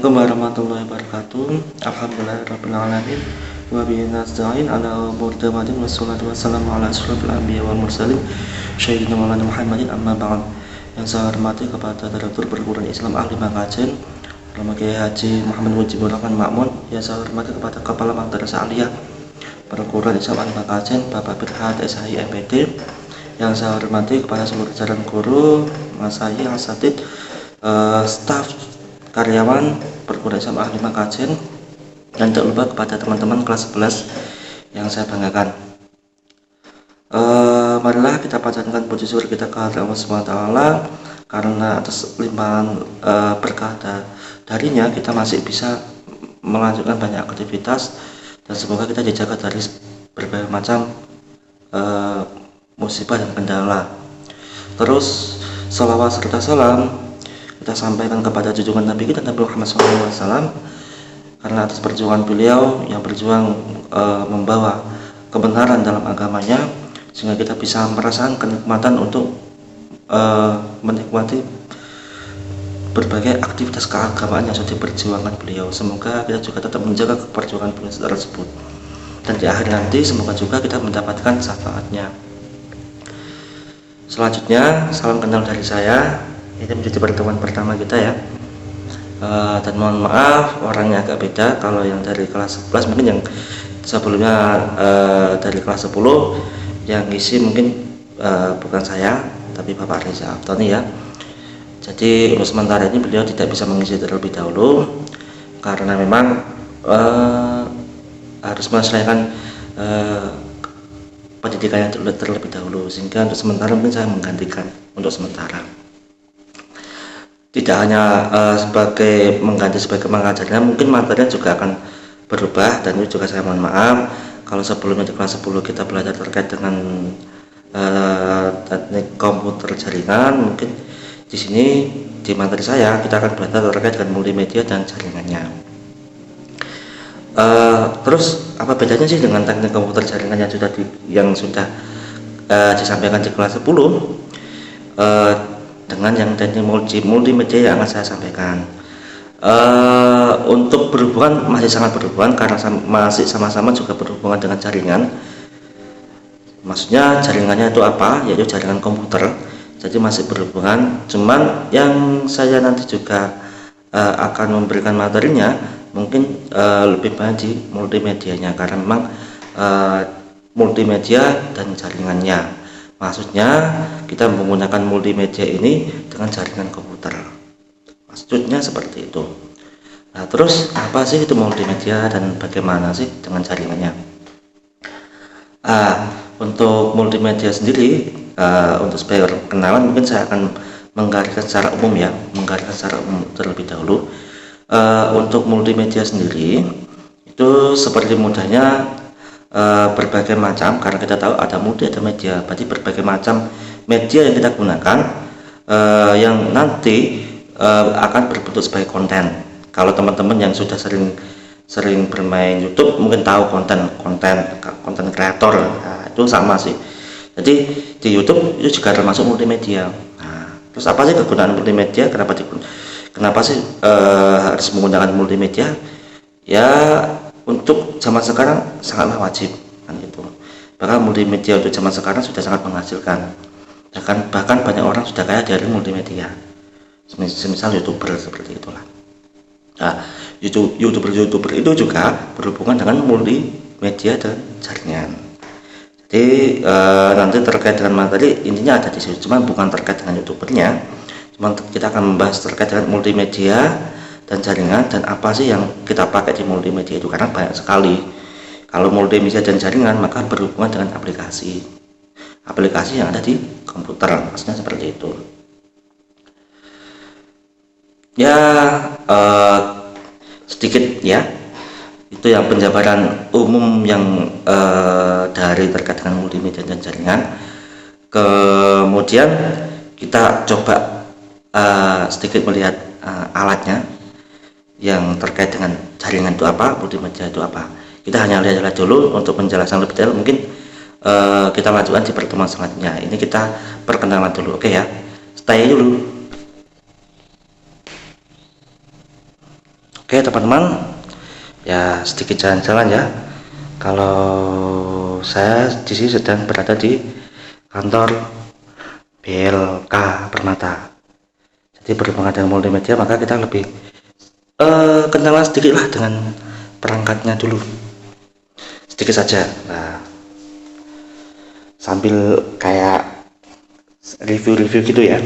Assalamualaikum warahmatullahi wabarakatuh. Alhamdulillahirabbil alamin wa bihi nasta'in ala umuri din wassalatu wassalamu ala asyrofil anbiya wal mursalin sayyidina Maulana Muhammadin amma ba'd. Yang saya hormati kepada Direktur Perguruan Islam Ahli Makajen Romo Kiai Haji Muhammad Mujibur Rahman Makmun. Yang saya hormati kepada Kepala Madrasah Aliyah Perguruan Islam Ahli Makajen Bapak Firhat SHI MPD. Yang saya hormati kepada seluruh jajaran guru, masayikh, asatidz, staf, karyawan Perguruan Islam Ahli Makajen, dan tak lupa kepada teman-teman kelas 11 yang saya banggakan. Marilah kita panjatkan puji syukur kita kepada Allah SWT, karena atas limpahan berkah darinya kita masih bisa melanjutkan banyak aktivitas, dan semoga kita dijaga dari berbagai macam musibah dan kendala. Terus salawat serta salam kita sampaikan kepada junjungan Nabi kita Nabi Muhammad SAW, karena atas perjuangan beliau yang berjuang membawa kebenaran dalam agamanya, sehingga kita bisa merasakan kenikmatan untuk menikmati berbagai aktivitas keagamaan yang sudah diperjuangkan beliau. Semoga kita juga tetap menjaga perjuangan beliau tersebut, dan di akhir nanti semoga juga kita mendapatkan syafaatnya. Selanjutnya, salam kenal dari saya. Ini menjadi pertemuan pertama kita ya, dan mohon maaf orangnya agak beda. Kalau yang dari kelas 11 mungkin yang sebelumnya dari kelas 10 yang ngisi mungkin bukan saya tapi Bapak Reza Abtoni ya. Jadi untuk sementara ini beliau tidak bisa mengisi terlebih dahulu karena memang harus menyelesaikan pendidikannya terlebih dahulu, sehingga untuk sementara mungkin saya menggantikan untuk sementara. Tidak hanya sebagai mengganti sebagai mengajarnya, mungkin materinya juga akan berubah, dan itu juga saya mohon maaf kalau sebelumnya di kelas 10 kita belajar terkait dengan teknik komputer jaringan, mungkin di sini di materi saya kita akan belajar terkait dengan multimedia dan jaringannya. Terus apa bedanya sih dengan teknik komputer jaringan yang sudah disampaikan di kelas 10 dengan yang teknik multimedia yang akan saya sampaikan? Untuk berhubungan masih sangat berhubungan, karena masih sama-sama juga berhubungan dengan jaringan. Maksudnya jaringannya itu apa? Yaitu jaringan komputer. Jadi masih berhubungan, cuman yang saya nanti juga akan memberikan materinya mungkin lebih banyak di multimedianya, karena memang multimedia dan jaringannya. Maksudnya kita menggunakan multimedia ini dengan jaringan komputer. Maksudnya seperti itu. Nah, terus apa sih itu multimedia dan bagaimana sih dengan jaringannya? Untuk multimedia sendiri, untuk supaya kenalan mungkin saya akan menggariskan secara umum ya, terlebih dahulu. Untuk multimedia sendiri itu seperti mudahnya berbagai macam, karena kita tahu ada multi ada media, berarti berbagai macam media yang kita gunakan yang nanti akan berbentuk sebagai konten. Kalau teman-teman yang sudah sering bermain YouTube mungkin tahu konten kreator, nah, itu sama sih. Jadi di YouTube itu juga termasuk multimedia. Nah, terus apa sih kegunaan multimedia? Kenapa sih harus menggunakan multimedia? Ya, untuk zaman sekarang sangatlah wajib kan gitu. Bahkan multimedia untuk zaman sekarang sudah sangat menghasilkan. Bahkan banyak orang sudah kaya dari multimedia. Semisal YouTuber seperti itulah. Nah, YouTuber itu juga berhubungan dengan multimedia dan jaringan. Jadi nanti terkait dengan materi intinya ada di situ, cuman bukan terkait dengan YouTubernya. Cuman kita akan membahas terkait dengan multimedia dan jaringan, dan apa sih yang kita pakai di multimedia itu, karena banyak sekali. Kalau multimedia dan jaringan maka berhubungan dengan aplikasi yang ada di komputer, maksudnya seperti itu ya. Sedikit ya, itu yang penjabaran umum yang dari terkait dengan multimedia dan jaringan. Kemudian kita coba sedikit melihat alatnya yang terkait dengan jaringan itu apa, multimedia itu apa. Kita hanya lihat dulu untuk penjelasan lebih detail, mungkin kita lanjutkan di pertemuan selanjutnya. Ini kita perkenalan dulu, oke ya, stay dulu. Oke teman-teman, ya sedikit jalan-jalan ya. Kalau saya di sini sedang berada di kantor BLK Permata. Jadi berhubungan dengan multimedia, maka kita lebih kenalan sedikit lah dengan perangkatnya dulu, sedikit saja. Nah, sambil kayak review-review gitu ya.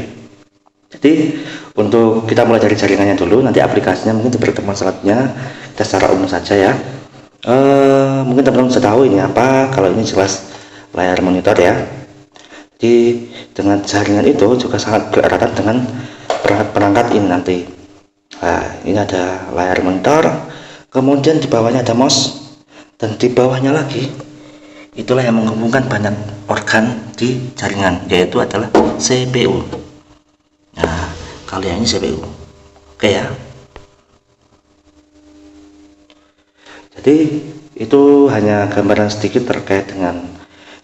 Jadi untuk kita mulai dari jaringannya dulu, nanti aplikasinya mungkin di pertemuan selanjutnya kita secara umum saja ya. Mungkin teman-teman sudah tahu ini apa. Kalau ini jelas layar monitor ya. Jadi dengan jaringan itu juga sangat bereratan dengan perangkat ini nanti. Nah, ini ada layar monitor, kemudian di bawahnya ada mouse, dan di bawahnya lagi itulah yang menghubungkan banyak organ di jaringan, yaitu adalah CPU. Nah, kalian ini CPU. Oke ya. Jadi itu hanya gambaran sedikit terkait dengan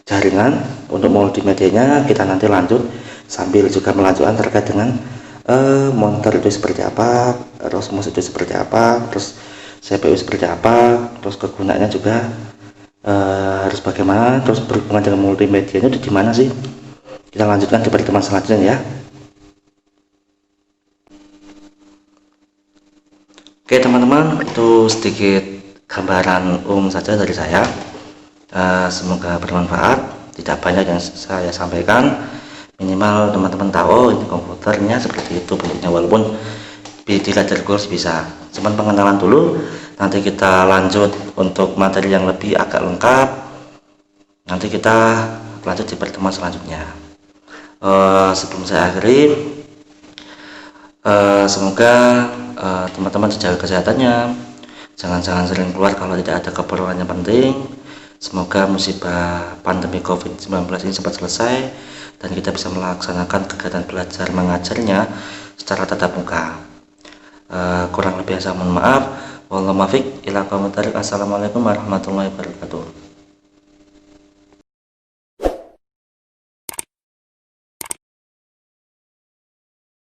jaringan. Untuk multimedianya kita nanti lanjut, sambil juga melanjutkan terkait dengan monitor itu seperti apa, terus mouse itu seperti apa, terus CPU seperti apa, terus kegunaannya juga harus bagaimana, terus berhubungan dengan multimedianya itu di mana sih. Kita lanjutkan di pertemuan selanjutnya ya. Oke teman-teman, itu sedikit gambaran umum saja dari saya. Semoga bermanfaat. Tidak banyak yang saya sampaikan, minimal teman-teman tahu oh, ini komputernya seperti itu bentuknya, walaupun dilihat dari kurs bisa. Cuman pengenalan dulu, nanti kita lanjut untuk materi yang lebih agak lengkap. Nanti kita lanjut di pertemuan selanjutnya. Sebelum saya akhiri, semoga teman-teman dijaga kesehatannya, jangan sering keluar kalau tidak ada keperluan yang penting. Semoga musibah pandemi COVID-19 ini cepat selesai dan kita bisa melaksanakan kegiatan belajar mengajarnya secara tatap muka. Kurang lebih saya mohon maaf. Wallahu muwaffiq ila aqwamit thoriq. Assalamualaikum warahmatullahi wabarakatuh.